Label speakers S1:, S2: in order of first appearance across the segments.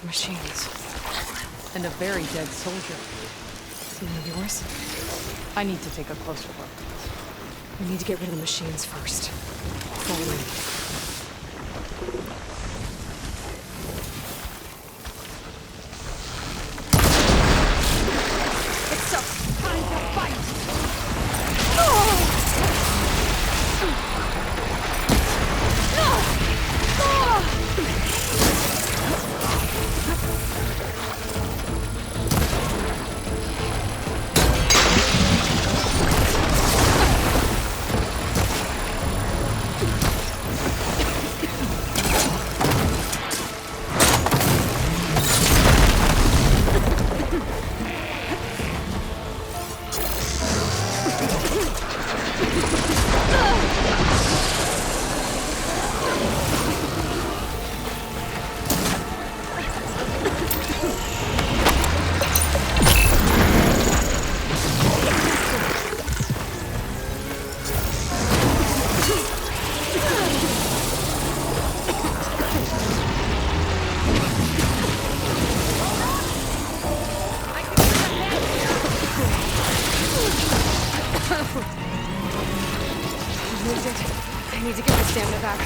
S1: Machines.
S2: And a very dead soldier.
S1: One of yours?
S2: I need to take a closer look.
S1: We need to get rid of the machines first. Follow me.
S2: It's up! Time to fight!
S1: I need to get my stamina back.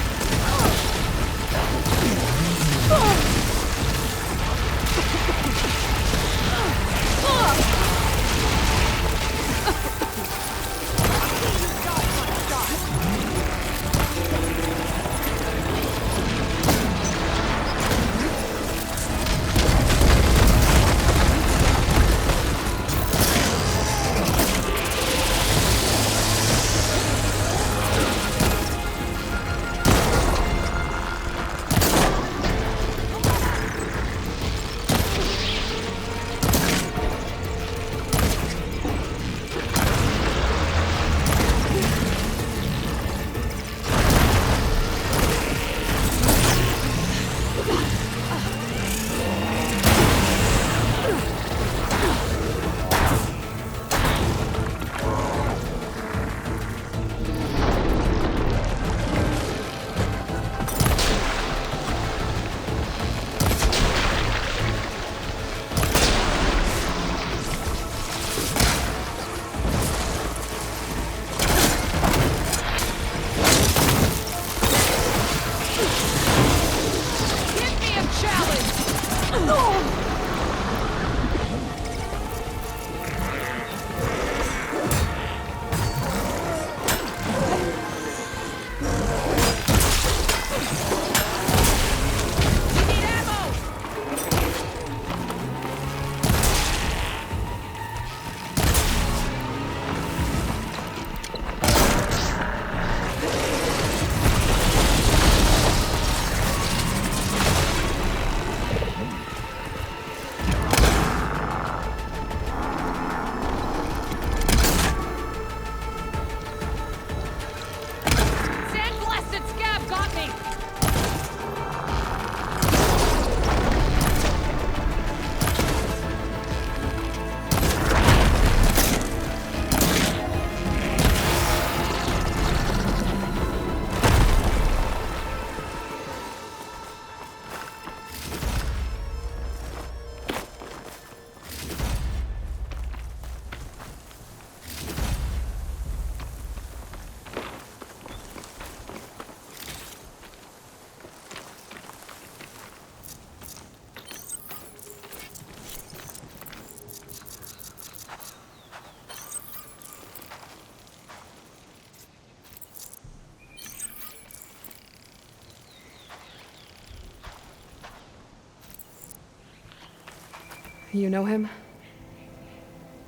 S1: You know him?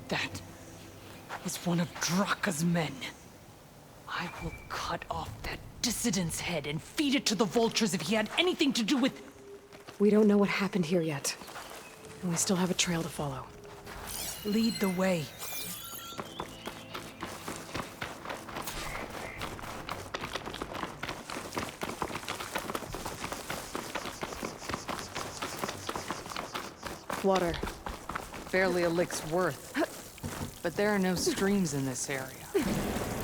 S2: That is one of Draka's men. I will cut off that dissident's head and feed it to the vultures if he had anything to do with...
S1: We don't know what happened here yet. And we still have a trail to follow.
S2: Lead the way.
S1: Water.
S2: Barely a lick's worth. But there are no streams in this area.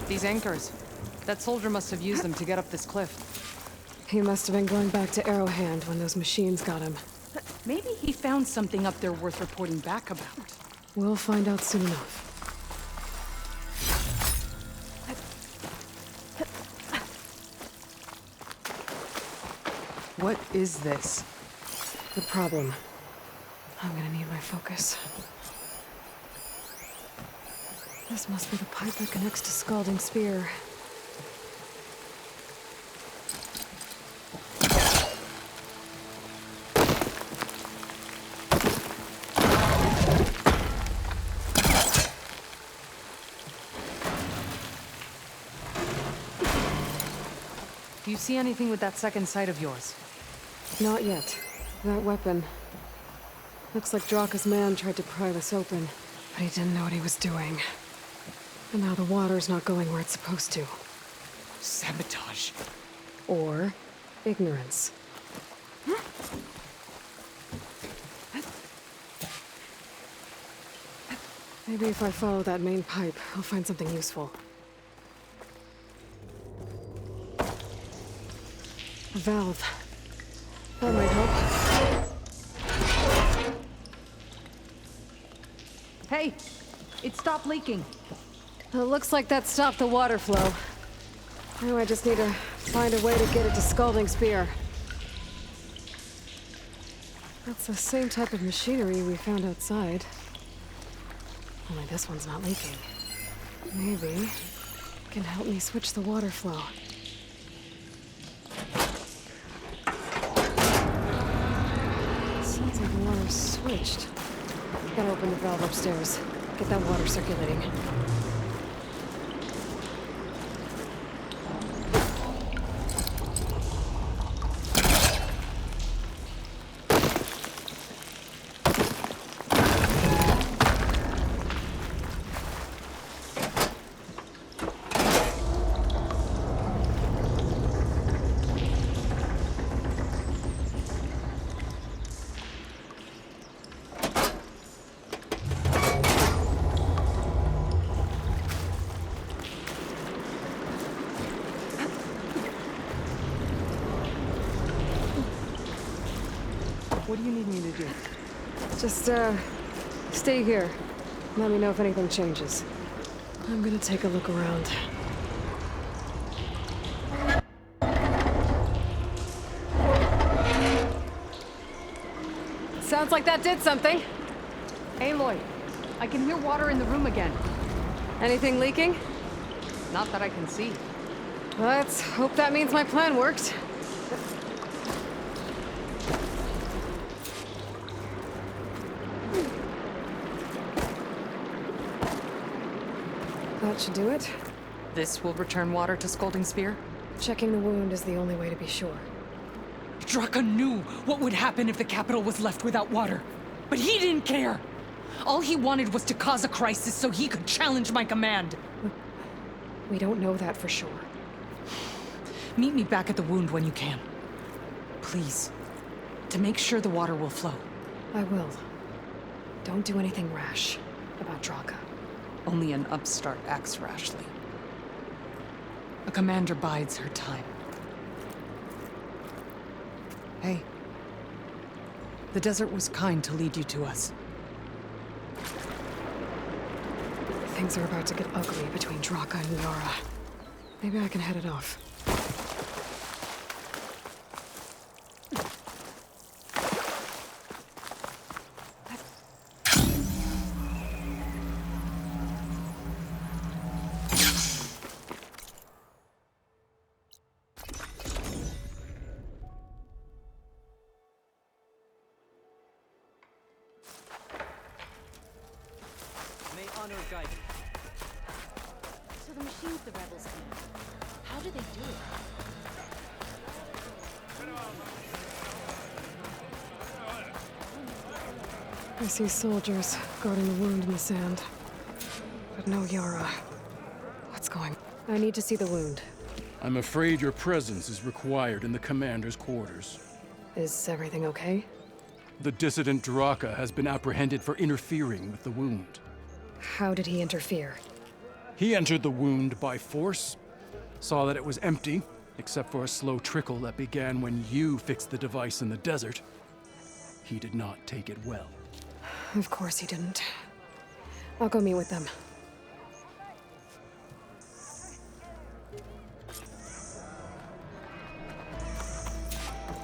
S2: These anchors. That soldier must have used them to get up this cliff.
S1: He must have been going back to Arrowhand when those machines got him.
S2: Maybe he found something up there worth reporting back about.
S1: We'll find out soon enough.
S2: What is this?
S1: The problem. I'm gonna need my focus. This must be the pipe that connects to Scalding Spear.
S2: Do you see anything with that second sight of yours?
S1: Not yet. That weapon. Looks like Draka's man tried to pry this open, but he didn't know what he was doing. And now the water's not going where it's supposed to.
S2: Sabotage.
S1: Or ignorance. Maybe if I follow that main pipe, I'll find something useful. A valve. That might help.
S2: Hey! It stopped leaking.
S1: It looks like that stopped the water flow. Now I just need to find a way to get it to Scalding Spear. That's the same type of machinery we found outside. Only this one's not leaking. Maybe it can help me switch the water flow. Sounds like the water's switched. Gotta open the valve upstairs. Get that water circulating.
S2: What do you need me to do?
S1: Just, stay here. Let me know if anything changes. I'm gonna take a look around. Sounds like that did something.
S2: Aloy, I can hear water in the room again.
S1: Anything leaking?
S2: Not that I can see.
S1: Let's hope that means my plan worked. That should do it.
S2: This will return water to Scalding Spear?
S1: Checking the wound is the only way to be sure.
S2: Draka knew what would happen if the capital was left without water. But he didn't care! All he wanted was to cause a crisis so he could challenge my command.
S1: We don't know that for sure.
S2: Meet me back at the wound when you can. Please. To make sure the water will flow.
S1: I will. Don't do anything rash about Draka.
S2: Only an upstart acts rashly. A commander bides her time. Hey. The desert was kind to lead you to us.
S1: Things are about to get ugly between Draka and Yara. Maybe I can head it off.
S3: May honor guide you.
S4: So the machines the rebels need, how do they do it?
S1: I see soldiers guarding the wound in the sand. But no Yara. What's going on? I need to see the wound.
S5: I'm afraid your presence is required in the commander's quarters.
S1: Is everything okay?
S5: The dissident Draka has been apprehended for interfering with the wound.
S1: How did he interfere?
S5: He entered the wound by force, saw that it was empty, except for a slow trickle that began when you fixed the device in the desert. he did not take it well.
S1: Of course he didn't. I'll go meet with them.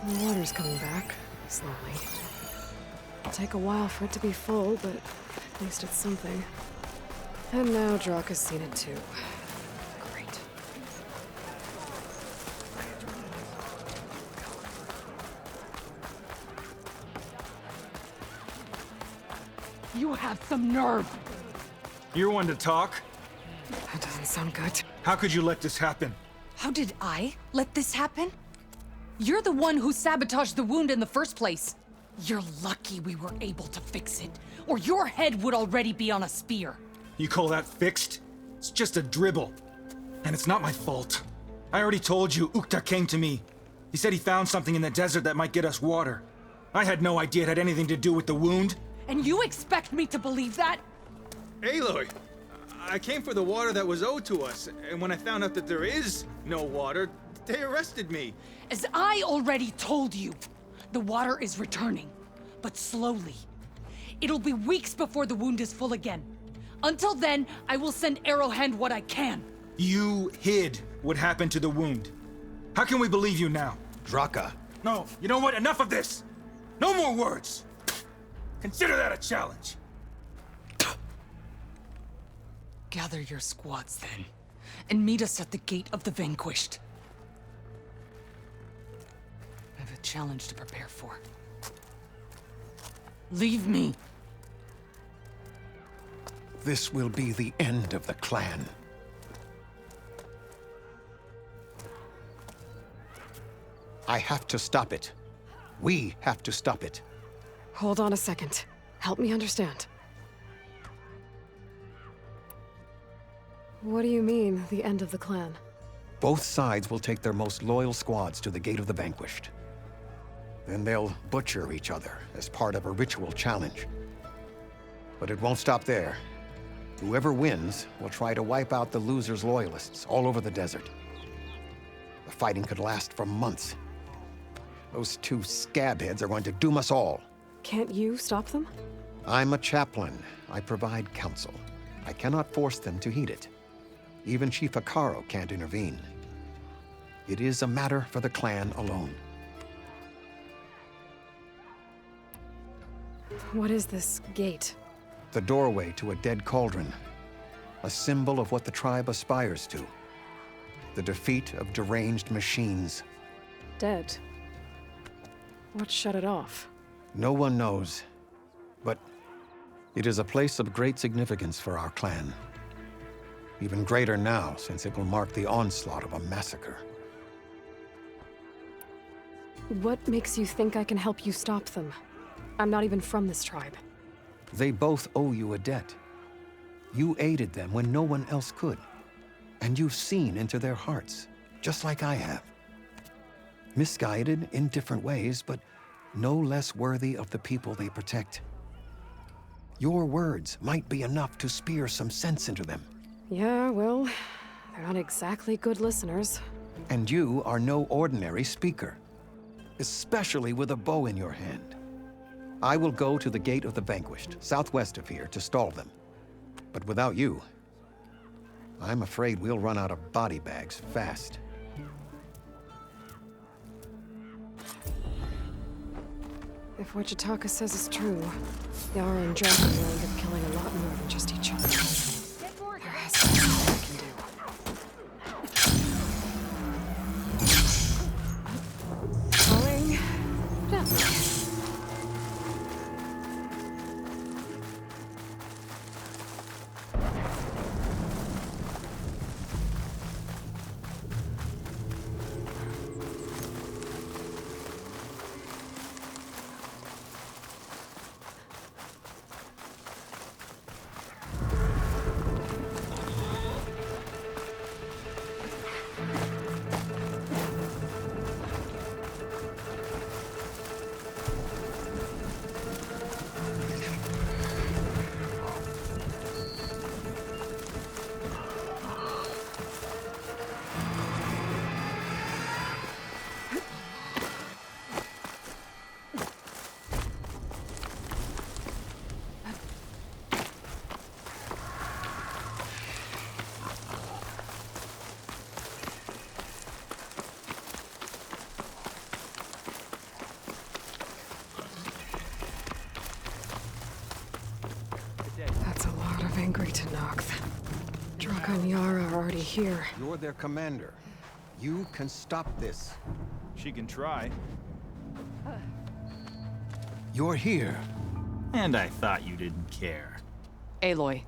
S1: The water's coming back, slowly. It'll take a while for it to be full, but at least it's something. And now Drock has seen it too. Great.
S2: You have some nerve!
S6: You're one to talk?
S1: That doesn't sound good.
S6: How could you let this happen?
S2: How did I let this happen? You're the one who sabotaged the wound in the first place. You're lucky we were able to fix it, or your head would already be on a spear.
S6: You call that fixed? It's just a dribble. And it's not my fault. I already told you, Ukta came to me. He said he found something in the desert that might get us water. I had no idea it had anything to do with the wound.
S2: And you expect me to believe that?
S6: Aloy, I came for the water that was owed to us, and when I found out that there is no water, they arrested me.
S2: As I already told you, the water is returning, but slowly. It'll be weeks before the wound is full again. Until then, I will send Arrowhand what I can.
S6: You hid what happened to the wound. How can we believe you now?
S7: Draka.
S6: No, you know what? Enough of this! No more words! Consider that a challenge.
S2: Gather your squads then, and meet us at the Gate of the Vanquished. I have a challenge to prepare for. Leave me.
S7: This will be the end of the clan. I have to stop it. We have to stop it.
S1: Hold on a second. Help me understand. What do you mean, the end of the clan?
S7: Both sides will take their most loyal squads to the Gate of the Vanquished. Then they'll butcher each other as part of a ritual challenge. But it won't stop there. Whoever wins will try to wipe out the loser's loyalists all over the desert. The fighting could last for months. Those two scabheads are going to doom us all.
S1: Can't you stop them?
S7: I'm a chaplain. I provide counsel. I cannot force them to heed it. Even Chief Hekarro can't intervene. It is a matter for the clan alone.
S1: What is this gate?
S7: The doorway to a dead cauldron. A symbol of what the tribe aspires to. The defeat of deranged machines.
S1: Dead. What shut it off?
S7: No one knows, but it is a place of great significance for our clan. Even greater now, since it will mark the onslaught of a massacre.
S1: What makes you think I can help you stop them? I'm not even from this tribe.
S7: They both owe you a debt. You aided them when no one else could. And you've seen into their hearts, just like I have. Misguided in different ways, but no less worthy of the people they protect. Your words might be enough to spear some sense into them.
S1: Yeah, well, they're not exactly good listeners.
S7: And you are no ordinary speaker, especially with a bow in your hand. I will go to the Gate of the Vanquished, southwest of here, to stall them. But without you, I'm afraid we'll run out of body bags fast.
S1: If what Jataka says is true, Yara and Drock are going to be killing a lot more than just each other. There has to be something I can do. Calling down. Draka and Yara are already here.
S7: You're their commander. You can stop this.
S8: She can try.
S7: You're here.
S8: And I thought you didn't care.
S2: Aloy,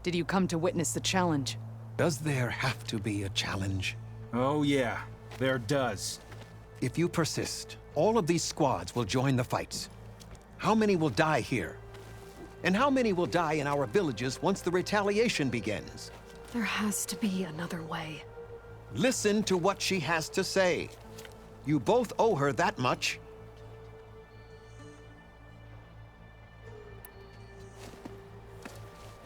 S2: did you come to witness the challenge?
S7: Does there have to be a challenge?
S6: Oh yeah, there does.
S7: If you persist, all of these squads will join the fights. How many will die here? And how many will die in our villages once the retaliation begins?
S1: There has to be another way.
S7: Listen to what she has to say. You both owe her that much.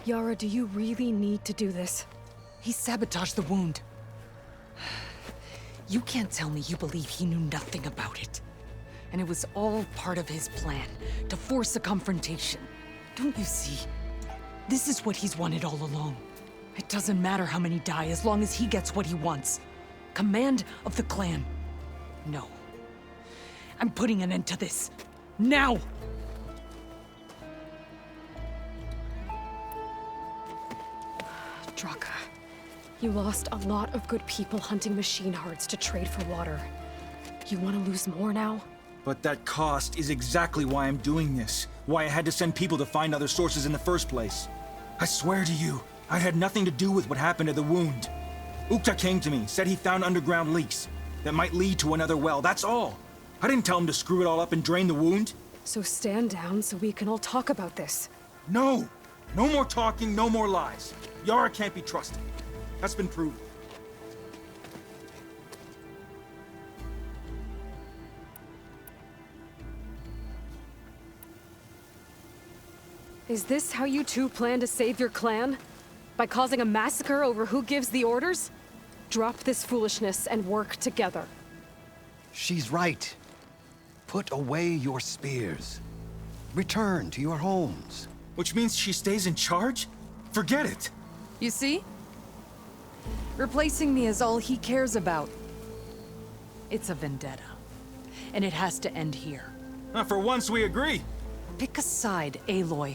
S1: Yara, do you really need to do this?
S2: He sabotaged the wound. You can't tell me you believe he knew nothing about it. And it was all part of his plan, to force a confrontation. Don't you see? This is what he's wanted all along. It doesn't matter how many die as long as he gets what he wants. Command of the clan. No. I'm putting an end to this. Now!
S1: Draka, you lost a lot of good people hunting machine hearts to trade for water. You want to lose more now?
S6: But that cost is exactly why I'm doing this. Why I had to send people to find other sources in the first place. I swear to you, I had nothing to do with what happened to the wound. Ukta came to me, said he found underground leaks that might lead to another well, that's all. I didn't tell him to screw it all up and drain the wound.
S1: So stand down so we can all talk about this.
S6: No! No more talking, no more lies. Yara can't be trusted. That's been proven.
S1: Is this how you two plan to save your clan? By causing a massacre over who gives the orders? Drop this foolishness and work together.
S7: She's right. Put away your spears. Return to your homes.
S6: Which means she stays in charge? Forget it.
S2: You see? Replacing me is all he cares about. It's a vendetta. And it has to end here.
S6: For once we agree.
S2: Pick a side, Aloy.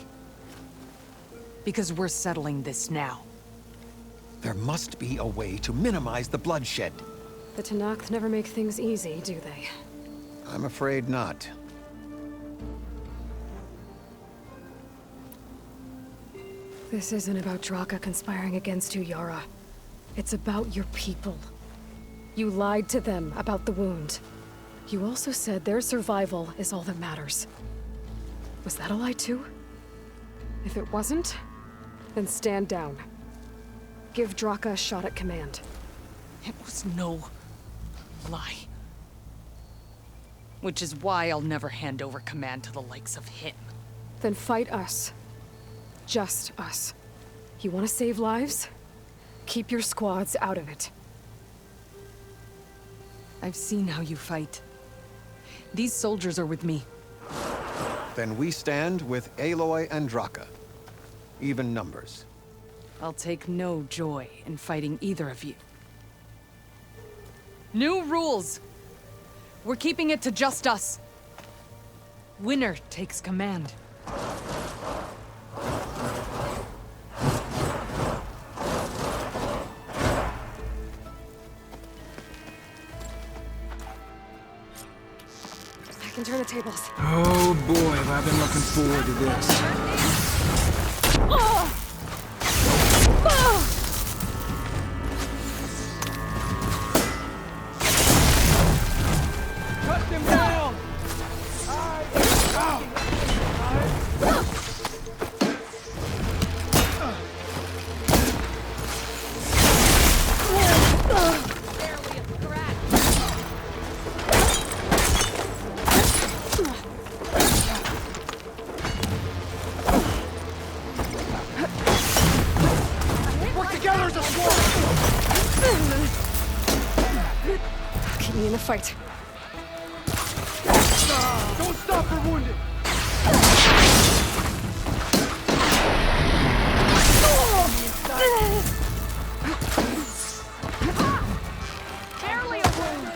S2: Because we're settling this now.
S7: There must be a way to minimize the bloodshed.
S1: The Tenakth never make things easy, do they?
S7: I'm afraid not.
S1: This isn't about Draka conspiring against you, Yara. It's about your people. You lied to them about the wound. You also said their survival is all that matters. Was that a lie too? If it wasn't, then stand down. Give Draka a shot at command.
S2: It was no lie. Which is why I'll never hand over command to the likes of him.
S1: Then fight us. Just us. You want to save lives? Keep your squads out of it.
S2: I've seen how you fight. These soldiers are with me.
S7: Then we stand with Aloy and Draka. Even numbers.
S2: I'll take no joy in fighting either of you. New rules! We're keeping it to just us. Winner takes command.
S1: I can turn the tables.
S6: Oh boy, have I been looking forward to this.
S1: Keep me in the fight.
S5: Don't stop her wounded!
S4: Barely a wound.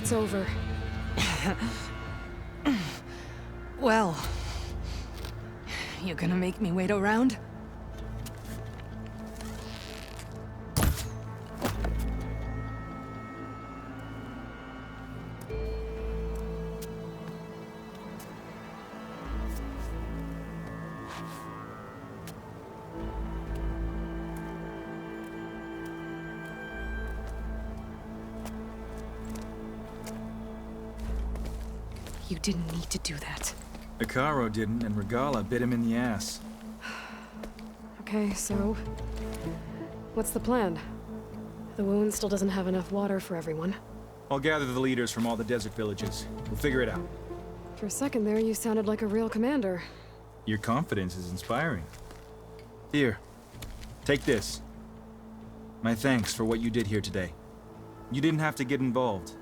S1: it's over.
S2: Well, you gonna make me wait around?
S1: You didn't need to do that.
S6: Ikaro didn't, and Regala bit him in the ass.
S1: Okay, so... what's the plan? The wound still doesn't have enough water for everyone.
S6: I'll gather the leaders from all the desert villages. We'll figure it out.
S1: For a second there, you sounded like a real commander.
S6: Your confidence is inspiring. Here, take this. My thanks for what you did here today. You didn't have to get involved.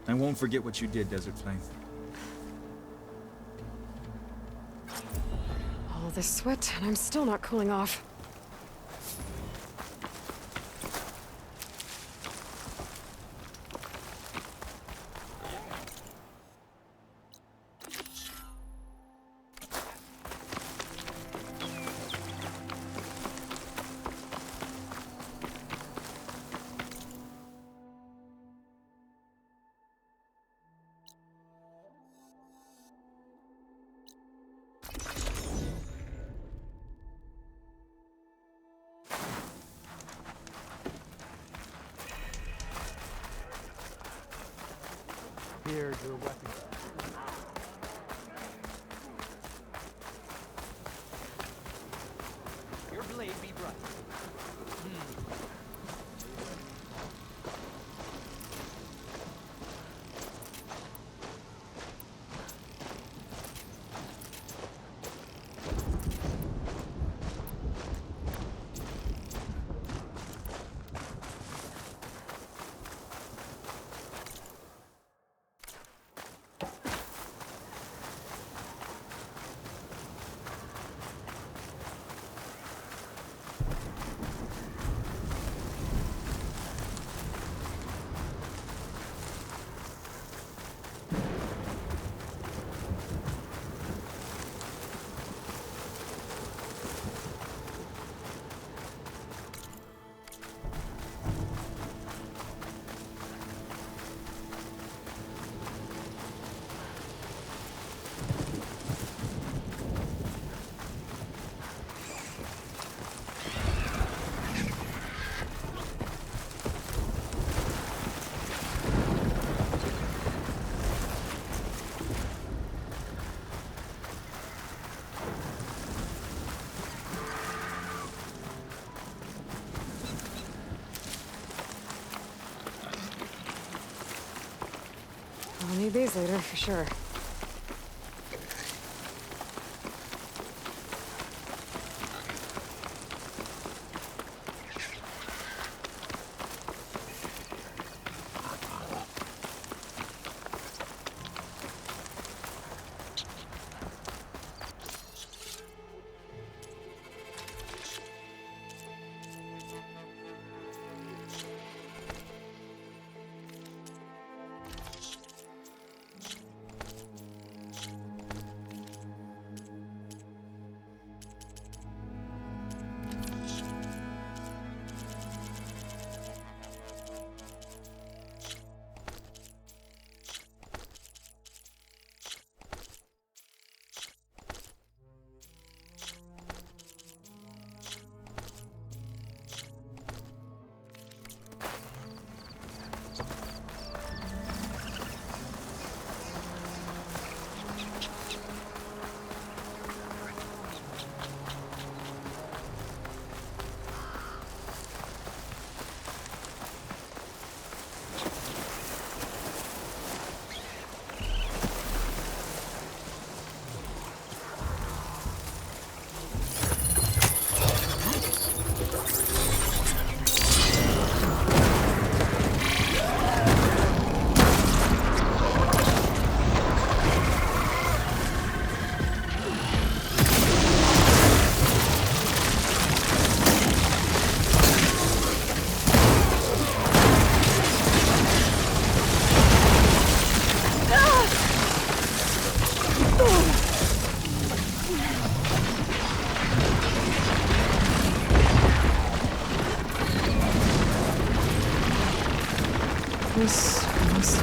S6: I won't forget what you did, Desert Flame.
S1: All this sweat, and I'm still not cooling off.
S3: Here's your weapon. Your blade be bright.
S1: I'll need these later, for sure.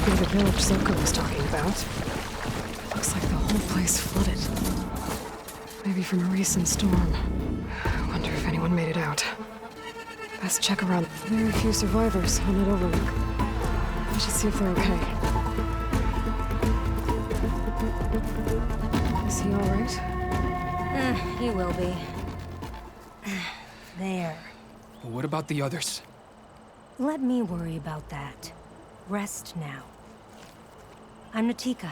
S1: must be the village Zoko was talking about. Looks like the whole place flooded. Maybe from a recent storm. I wonder if anyone made it out. Best check around. There are a few survivors on that overlook. I should see if they're okay. Is he alright?
S9: He will be. There.
S3: What about the others?
S9: Let me worry about that. Rest now. I'm Natika.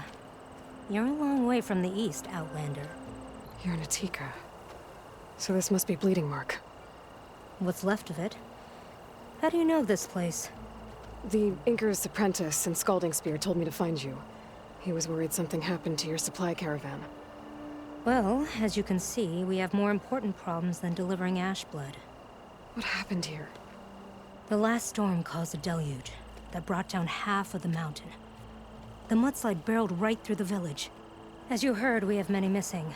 S9: You're a long way from the east, Outlander.
S1: You're Natika. So this must be Bleeding Mark.
S9: What's left of it? How do you know this place?
S1: The Inker's apprentice and Scalding Spear told me to find you. He was worried something happened to your supply caravan.
S9: Well, as you can see, we have more important problems than delivering Ashblood.
S1: What happened here?
S9: The last storm caused a deluge that brought down half of the mountain. The mudslide barreled right through the village. As you heard, we have many missing.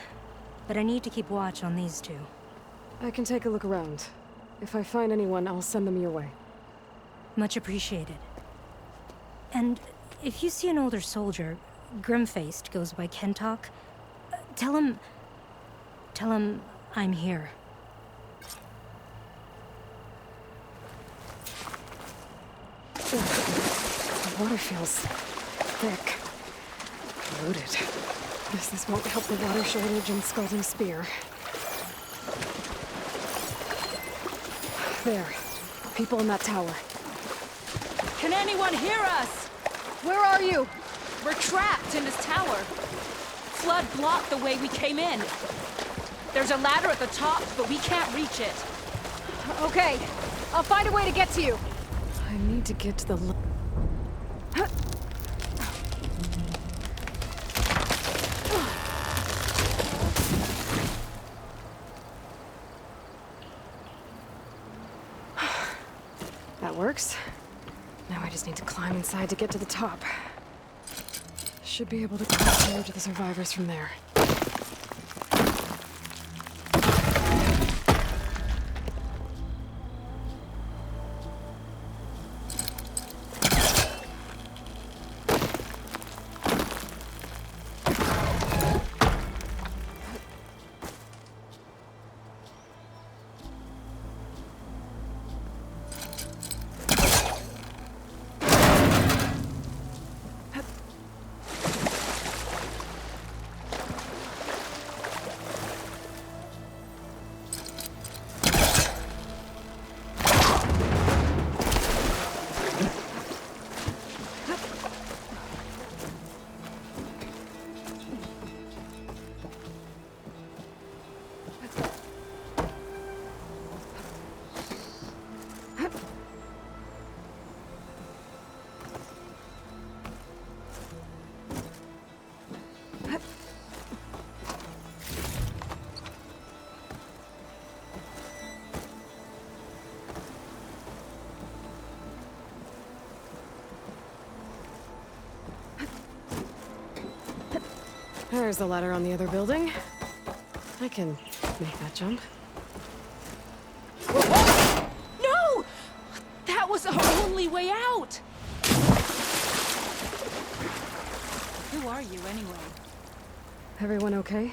S9: But I need to keep watch on these two.
S1: I can take a look around. If I find anyone, I'll send them your way.
S9: Much appreciated. And if you see an older soldier, grim-faced, goes by Kentok, tell him I'm here.
S1: The water feels thick. Polluted. Guess this won't help the water shortage and Scalding Spear. There. People in that tower.
S2: Can anyone hear us?
S1: Where are you?
S2: We're trapped in this tower. Flood blocked the way we came in. There's a ladder at the top, but we can't reach it.
S1: Okay. I'll find a way to get to you. I need to get to the... That works. Now I just need to climb inside to get to the top. Should be able to cross over to the survivors from there. There's the ladder on the other building. I can make that jump.
S2: No! That was our only way out! Who are you, anyway?
S1: Everyone okay?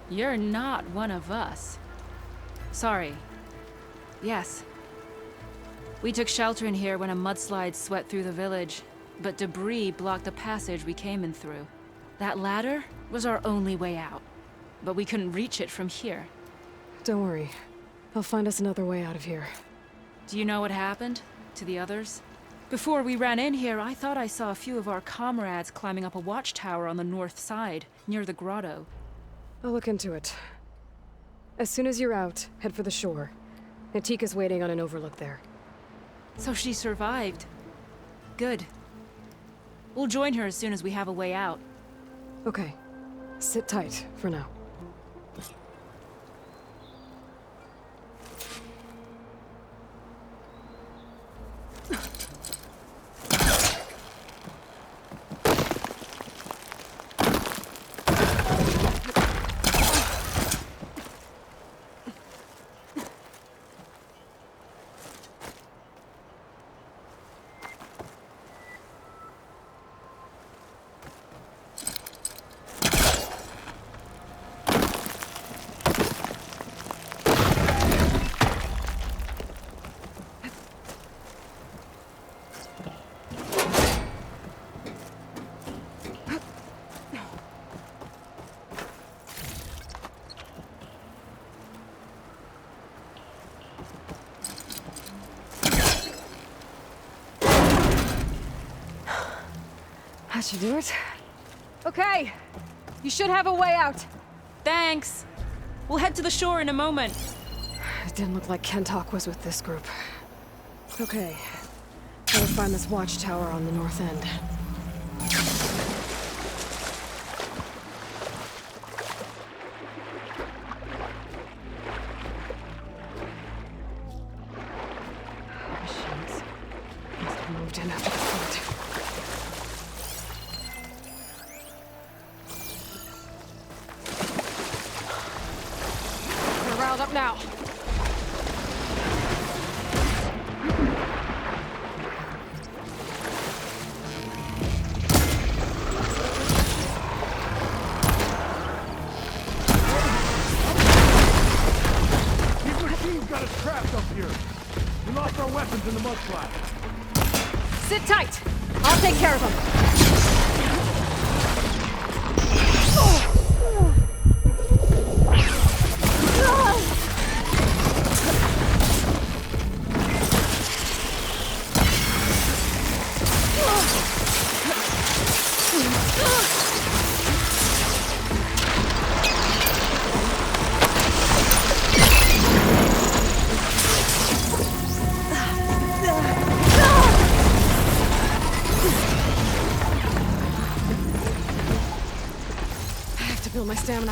S2: You're not one of us. Sorry. Yes. We took shelter in here when a mudslide swept through the village, but debris blocked the passage we came in through. That ladder was our only way out, but we couldn't reach it from here.
S1: Don't worry. I'll find us another way out of here.
S2: Do you know what happened to the others? Before we ran in here, I thought I saw a few of our comrades climbing up a watchtower on the north side, near the grotto.
S1: I'll look into it. As soon as you're out, head for the shore. Natika's waiting on an overlook there.
S2: So she survived. Good. We'll join her as soon as we have a way out.
S1: Okay. Sit tight for now. That should do it.
S2: Okay. You should have a way out.
S4: Thanks. We'll head to the shore in a moment.
S1: It didn't look like Kentok was with this group. Okay. Gotta find this watchtower on the north end. Machines. Must have moved in after the flood. We're riled up now.
S5: Got us trapped up here. We lost our weapons in the mudslide.
S1: Sit tight! I'll take care of them. Build my stamina.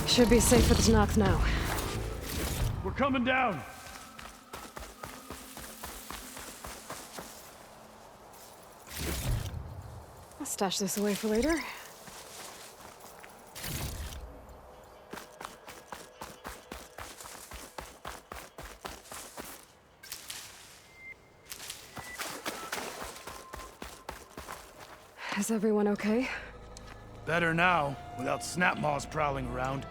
S1: Should be safe for the Tenakth now.
S5: We're coming down.
S1: I'll stash this away for later. Is everyone okay?
S5: Better now, without Snapmaws prowling around.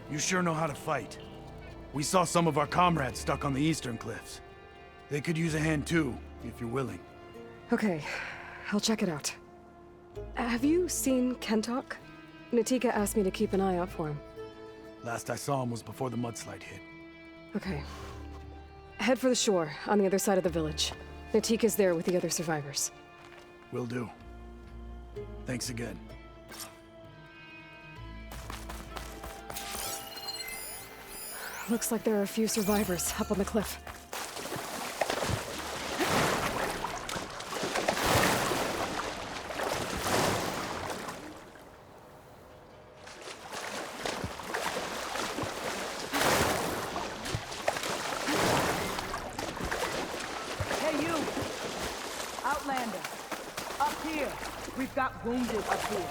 S5: You sure know how to fight. We saw some of our comrades stuck on the eastern cliffs. They could use a hand too, if you're willing.
S1: Okay, I'll check it out. Have you seen Kentok? Natika asked me to keep an eye out for him.
S5: Last I saw him was before the mudslide hit.
S1: Okay. Head for the shore, on the other side of the village. Natika's there with the other survivors.
S5: Will do. Thanks again.
S1: Looks like there are a few survivors up on the cliff.
S10: Hey, you! Outlander! Up here! We've got wounded up here.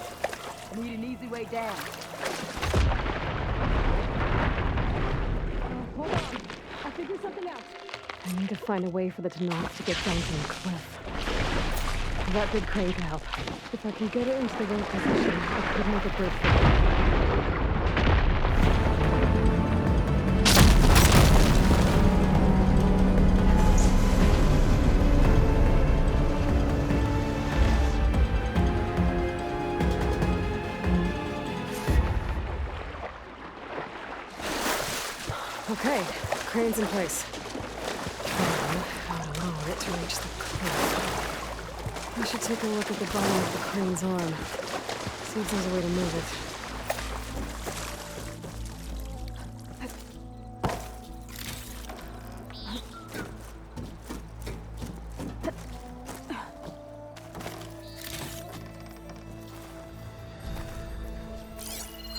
S10: Need an easy way down.
S1: Hold on. I'll figure something out. I need to find a way for the Tenakth to get down from the cliff. That big crane could help. If I can get it into the right position, I could make a bridge for it. Okay, crane's in place. Now, how to lower it to reach the cliff. I should take a look at the bottom of the crane's arm. See if there's a way to move it.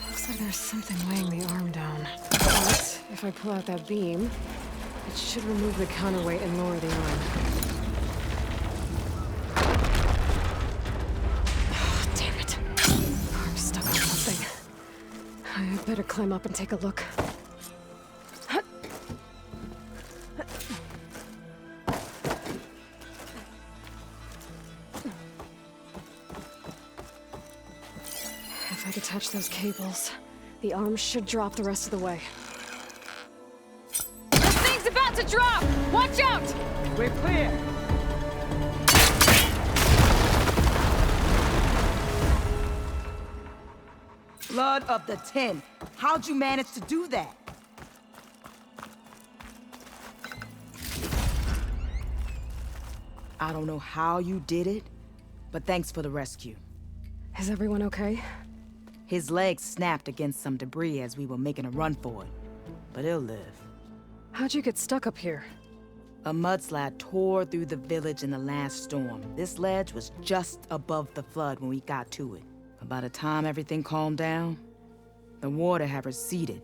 S1: Looks like there's something weighing the arm down. But if I pull out that beam, it should remove the counterweight and lower the arm. Oh, damn it. I'm stuck on something. I better climb up and take a look. If I detach those cables, the arm should drop the rest of the way.
S2: This thing's about to drop! Watch out!
S10: We're clear! Blood of the Ten. How'd you manage to do that? I don't know how you did it, but thanks for the rescue.
S1: Is everyone okay?
S10: His legs snapped against some debris as we were making a run for it, but he'll live.
S1: How'd you get stuck up here?
S10: A mudslide tore through the village in the last storm. This ledge was just above the flood when we got to it. But by the time everything calmed down, the water had receded,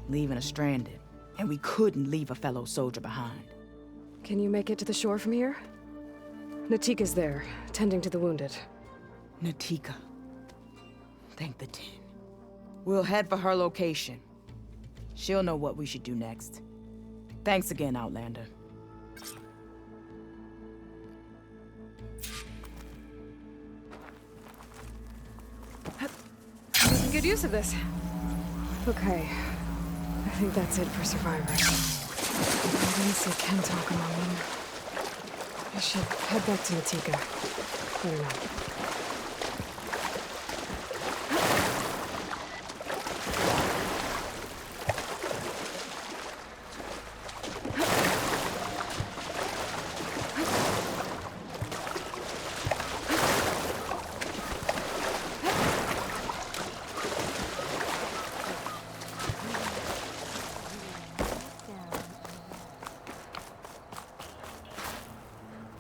S10: leaving us stranded. And we couldn't leave a fellow soldier behind.
S1: Can you make it to the shore from here? Natika's there, tending to the wounded.
S10: Natika. Thank the Ten. We'll head for her location. She'll know what we should do next. Thanks again, Outlander.
S1: Making good use of this. Okay. I think that's it for survivors. I didn't see Kentok among them. I should head back to Natika. Better not.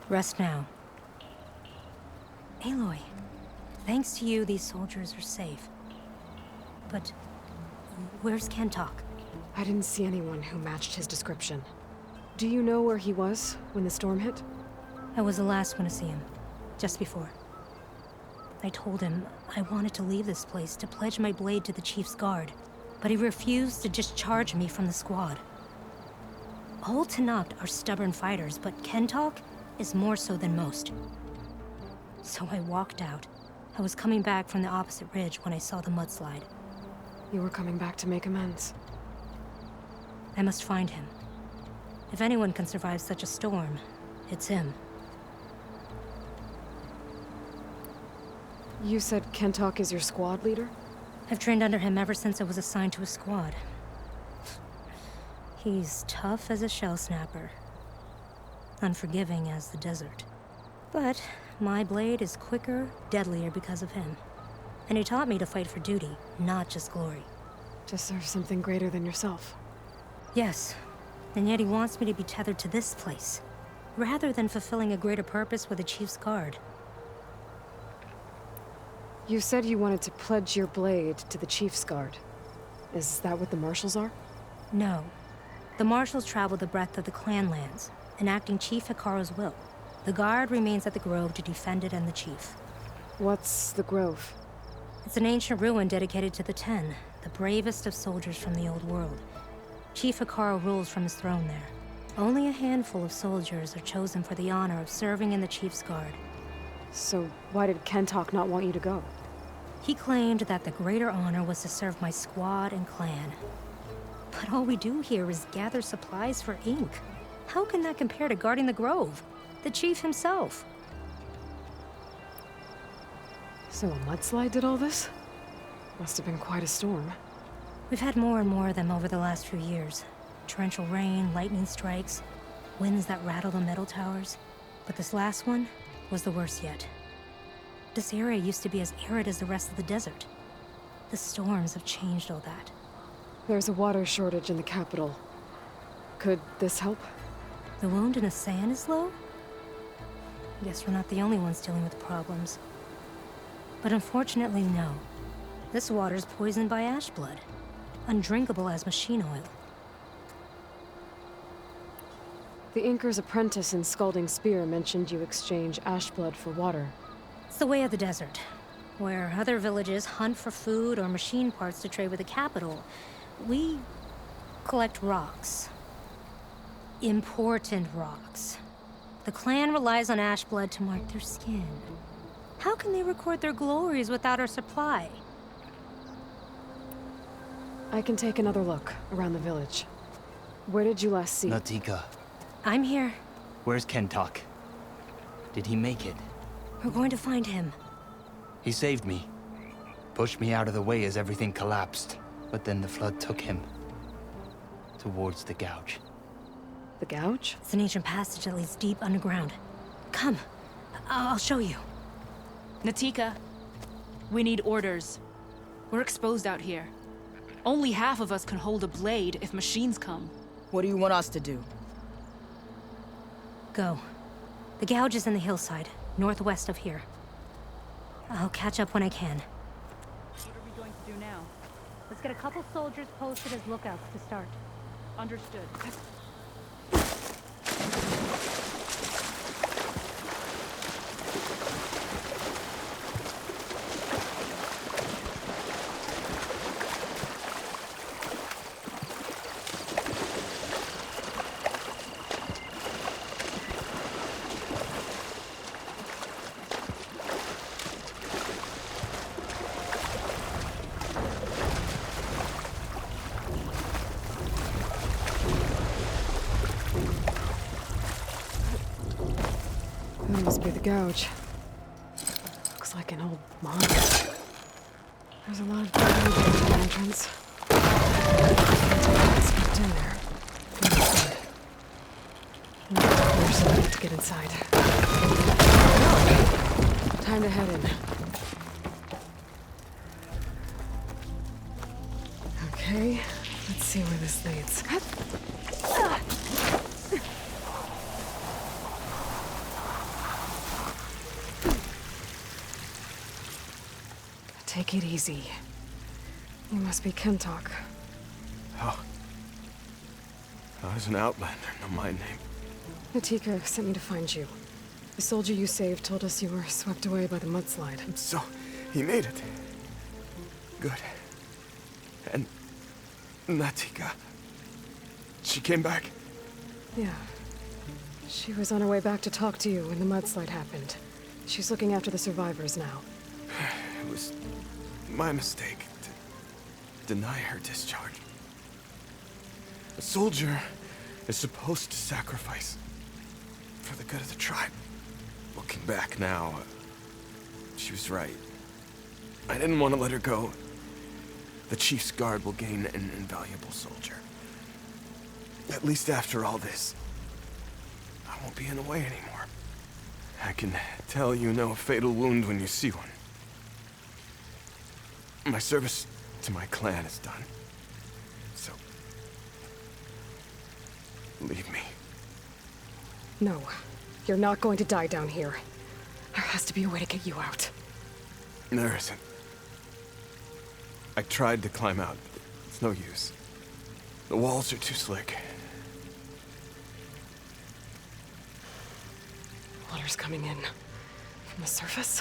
S9: Rest now. Aloy, thanks to you, these soldiers are safe. But where's Kentok?
S1: I didn't see anyone who matched his description. Do you know where he was when the storm hit?
S9: I was the last one to see him, just before. I told him I wanted to leave this place to pledge my blade to the Chief's guard, but he refused to discharge me from the squad. All Tenakth are stubborn fighters, but Kentalk is more so than most. So I walked out. I was coming back from the opposite ridge when I saw the mudslide.
S1: You were coming back to make amends.
S9: I must find him. If anyone can survive such a storm, it's him.
S1: You said Kentalk is your squad leader?
S9: I've trained under him ever since I was assigned to a squad. He's tough as a shell snapper. Unforgiving as the desert. But my blade is quicker, deadlier because of him. And he taught me to fight for duty, not just glory.
S1: To serve something greater than yourself.
S9: Yes, and yet he wants me to be tethered to this place, rather than fulfilling a greater purpose with the Chief's guard.
S1: You said you wanted to pledge your blade to the Chief's guard. Is that what the Marshals are?
S9: No. The Marshals travel the breadth of the clan lands, enacting Chief Hekarro's will. The guard remains at the Grove to defend it and the Chief.
S1: What's the Grove?
S9: It's an ancient ruin dedicated to the Ten, the bravest of soldiers from the old world. Chief Hekarro rules from his throne there. Only a handful of soldiers are chosen for the honor of serving in the Chief's guard.
S1: So why did Kentalk not want you to go?
S9: He claimed that the greater honor was to serve my squad and clan. But all we do here is gather supplies for ink. How can that compare to guarding the Grove? The Chief himself.
S1: So a mudslide did all this? Must have been quite a storm.
S9: We've had more and more of them over the last few years. Torrential rain, lightning strikes, winds that rattle the metal towers. But this last one was the worst yet. This area used to be as arid as the rest of the desert. The storms have changed all that.
S1: There's a water shortage in the capital. Could this help?
S9: The wound in the sand is low? Guess we're not the only ones dealing with problems. But unfortunately, no. This water's poisoned by ash blood. Undrinkable as machine oil.
S1: The Inker's apprentice in Scalding Spear mentioned you exchange ash blood for water.
S9: It's the way of the desert, where other villages hunt for food or machine parts to trade with the capital. We collect rocks. Important rocks. The clan relies on ash blood to mark their skin. How can they record their glories without our supply?
S1: I can take another look around the village. Where did you last see?
S11: Natika,
S9: I'm here.
S11: where's Kentalk? Did he make it?
S9: We're going to find him.
S11: He saved me. Pushed me out of the way as everything collapsed. But then the flood took him. Towards the gouge.
S1: The gouge?
S9: It's an ancient passage that leads deep underground. Come. I'll show you.
S4: Natika, we need orders. We're exposed out here. Only half of us can hold a blade if machines come.
S10: What do you want us to do?
S9: Go. The gouge is in the hillside, northwest of here. I'll catch up when I can.
S4: What are we going to do now?
S9: Let's get a couple soldiers posted as lookouts to start.
S4: Understood.
S1: That must be the gouge. Looks like an old mine. There's a lot of damage at the entrance. Let's get in there. Inside. There's something to get inside. Time to head in. Okay, let's see where this leads. Take it easy. You must be Kentalk.
S12: How does an outlander know my name?
S1: Natika sent me to find you. The soldier you saved told us you were swept away by the mudslide.
S12: So, he made it. Good. And Natika, she came back?
S1: Yeah. She was on her way back to talk to you when the mudslide happened. She's looking after the survivors now.
S12: It was my mistake to deny her discharge. A soldier is supposed to sacrifice for the good of the tribe. Looking back now, she was right. I didn't want to let her go. The Chief's Guard will gain an invaluable soldier. At least after all this, I won't be in the way anymore. I can tell you know a fatal wound when you see one. My service to my clan is done. So, leave me.
S1: No, you're not going to die down here. There has to be a way to get you out.
S12: There isn't. I tried to climb out, but it's no use. The walls are too slick.
S1: Water's coming in. From the surface?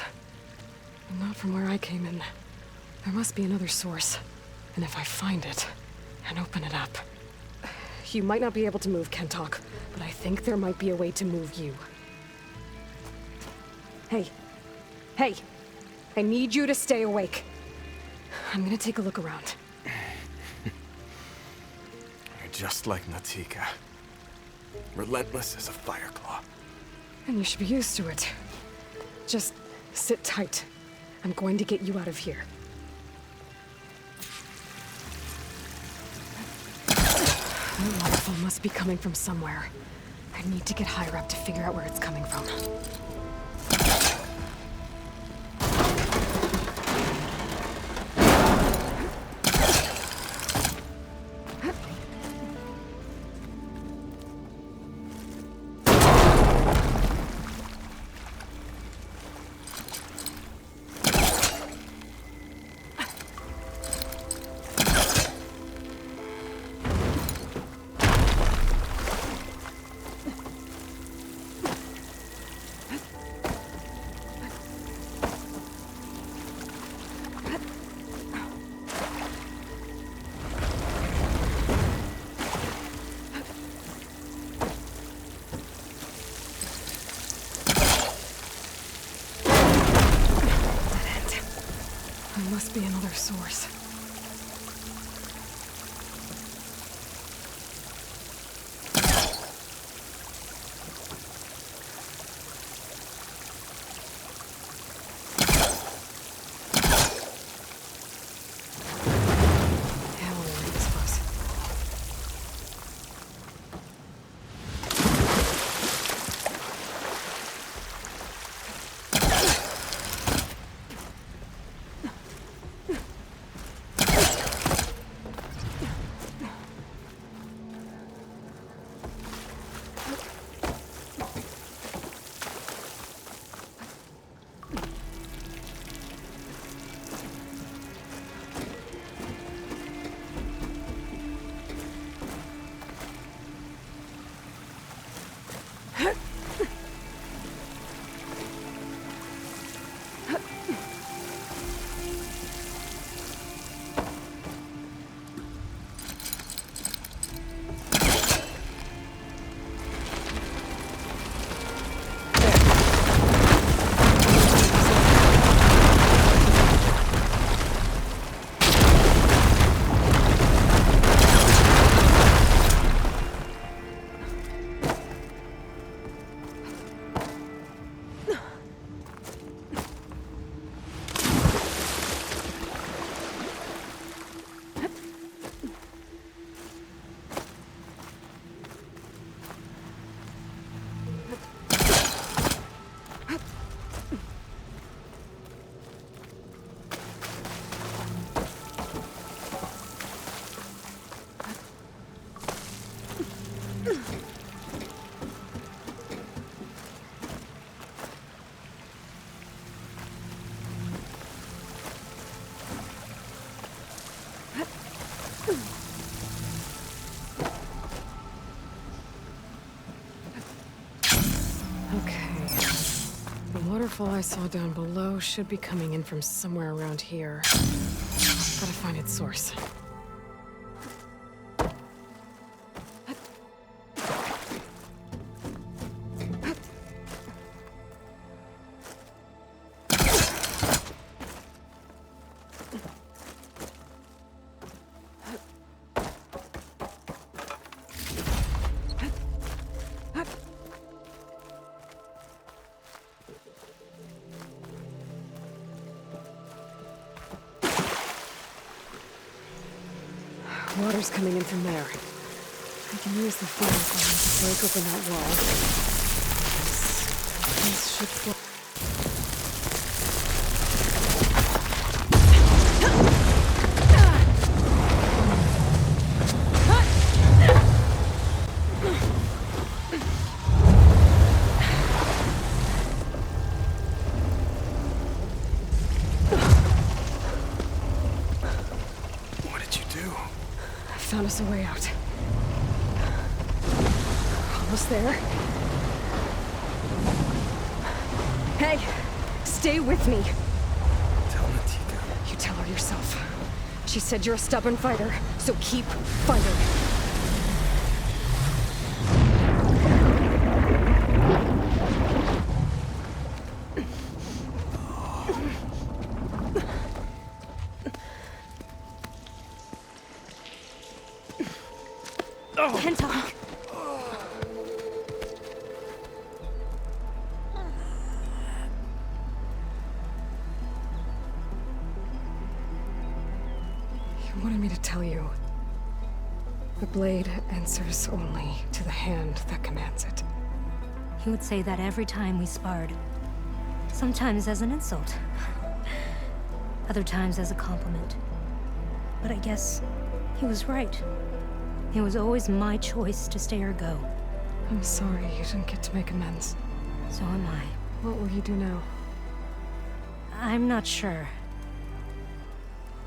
S1: Not from where I came in. There must be another source. And if I find it, and open it up... You might not be able to move, Kentok, but I think there might be a way to move you. Hey. Hey! I need you to stay awake. I'm gonna take a look around.
S12: You're just like Natika. Relentless as a fireclaw.
S1: And you should be used to it. Just sit tight. I'm going to get you out of here. The waterfall must be coming from somewhere. I need to get higher up to figure out where it's coming from. There must be another source. waterfall I saw down below should be coming in from somewhere around here. Gotta find its source. Water's coming in from there. I can use the fire to break open that wall. This should flow. Found us a way out. Almost there. Hey, stay with me.
S12: Tell Natika.
S1: You tell her yourself. She said you're a stubborn fighter, so keep fighting.
S9: Can't talk.
S1: You wanted me to tell you. The blade answers only to the hand that commands it.
S9: He would say that every time we sparred. Sometimes as an insult. Other times as a compliment. But I guess he was right. It was always my choice to stay or go.
S1: I'm sorry you didn't get to make amends.
S9: So am I.
S1: What will you do now?
S9: I'm not sure.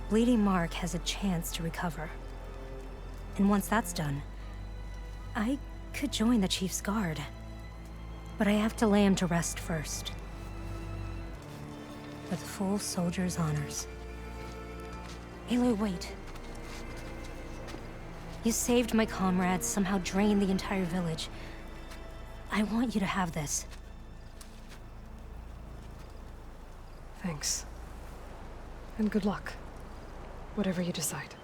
S9: Bleeding Mark has a chance to recover. And once that's done, I could join the Chief's Guard. But I have to lay him to rest first. With full soldier's honors. Aloy, wait. You saved my comrades, somehow drained the entire village. I want you to have this.
S1: Thanks. And good luck. Whatever you decide.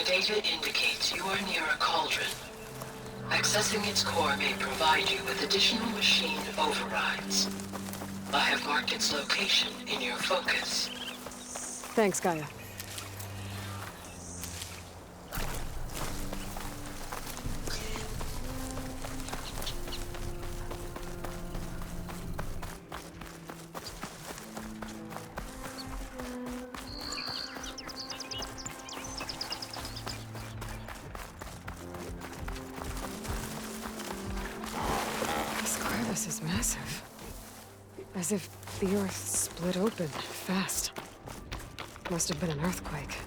S13: Data indicates you are near a cauldron. Accessing its core may provide you with additional machine overrides. I have marked its location in your focus.
S1: Thanks, Gaia. This is massive. As if the Earth split open fast. Must have been an earthquake.